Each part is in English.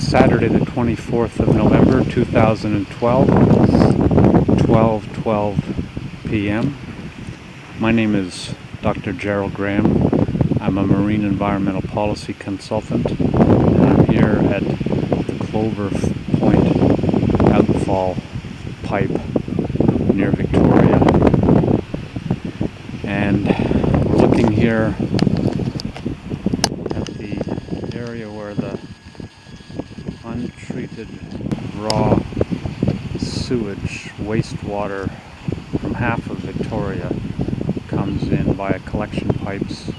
Saturday the 24th of November 2012, 12:12 p.m. My name is Dr. Gerald Graham. I'm a marine environmental policy consultant, and I'm here at the Clover Point Outfall pipe near Victoria. And we're looking here at the area where the untreated raw sewage wastewater from half of Victoria comes in via collection pipes.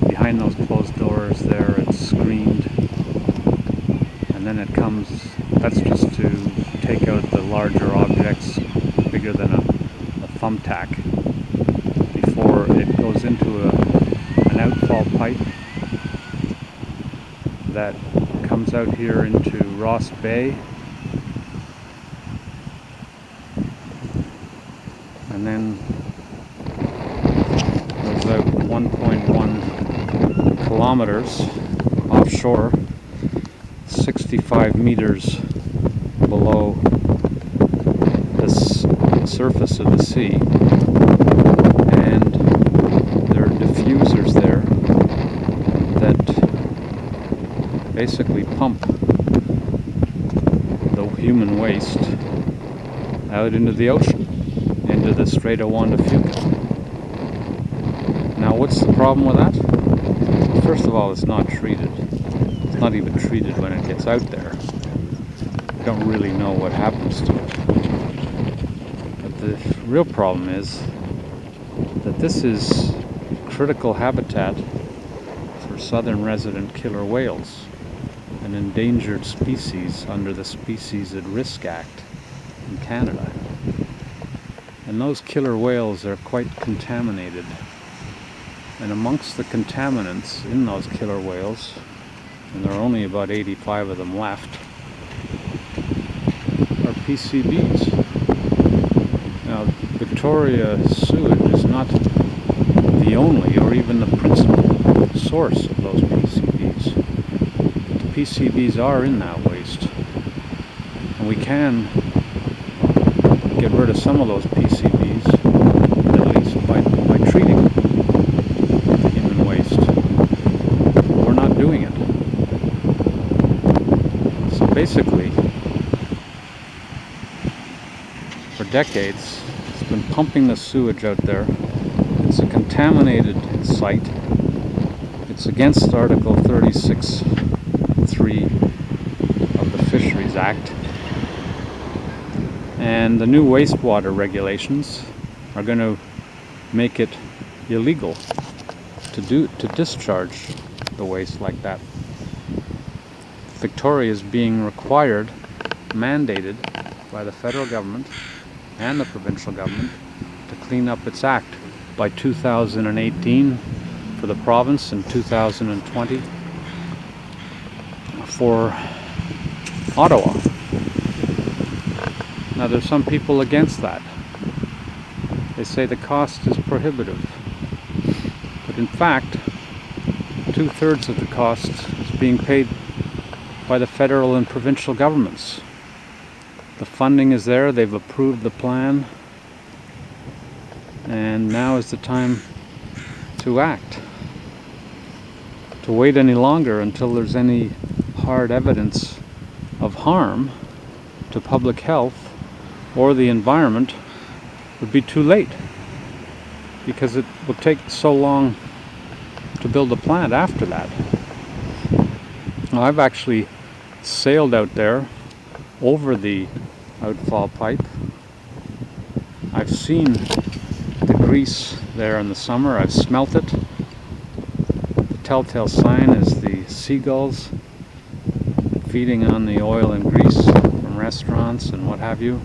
Behind those closed doors there, it's screened, and then it comes, that's just to take out the larger objects bigger than a thumbtack before it goes into an outfall pipe that comes out here into Ross Bay, and then goes out 1.1 kilometers offshore, 65 meters below the surface of the sea, and there are diffusers there that basically pump the human waste out into the ocean, into the Strait of Juan de Fuca. Now, what's the problem with that? First of all, it's not treated. It's not even treated when it gets out there. We don't really know what happens to it. But the real problem is that this is critical habitat for southern resident killer whales, an endangered species under the Species at Risk Act in Canada. And those killer whales are quite contaminated. And amongst the contaminants in those killer whales, and there are only about 85 of them left, are PCBs. Now, Victoria sewage is not the only or even the principal source of those PCBs. But the PCBs are in that waste. And we can get rid of some of those PCBs, at least by treating the human waste. But we're not doing it. So basically, for decades, it's been pumping the sewage out there. It's a contaminated site. It's against Article 36(3) of the Fisheries Act. And the new wastewater regulations are going to make it illegal to discharge the waste like that. Victoria is being required, mandated by the federal government and the provincial government to clean up its act by 2018 for the province and 2020 for Ottawa. Now, there's some people against that. They say the cost is prohibitive. But in fact, 2/3 of the cost is being paid by the federal and provincial governments. The funding is there, they've approved the plan, and now is the time to act. To wait any longer until there's any hard evidence of harm to public health or the environment would be too late, because it will take so long to build a plant after that. Now, I've actually sailed out there over the outfall pipe. I've seen the grease there in the summer. I've smelt it. The telltale sign is the seagulls feeding on the oil and grease from restaurants and what have you.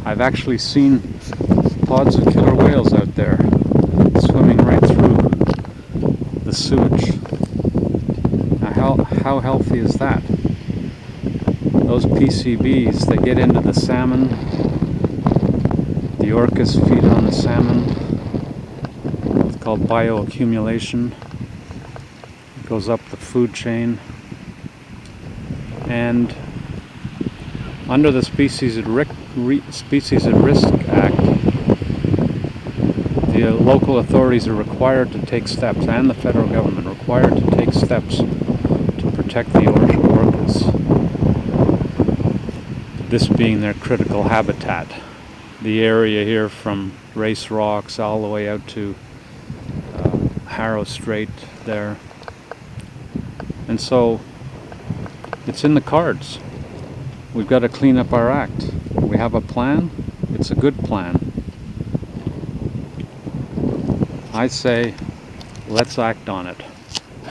I've actually seen pods of killer whales out there swimming right through the sewage. Now, how healthy is that? Those PCBs, they get into the salmon. The orcas feed on the salmon. It's called bioaccumulation. It goes up the food chain. And under the Species at Risk Act, the local authorities are required to take steps, and the federal government required to take steps to protect the orcas, this being their critical habitat. The area here from Race Rocks all the way out to Harrow Strait there. And so it's in the cards. We've got to clean up our act. We have a plan. It's a good plan. I say, let's act on it.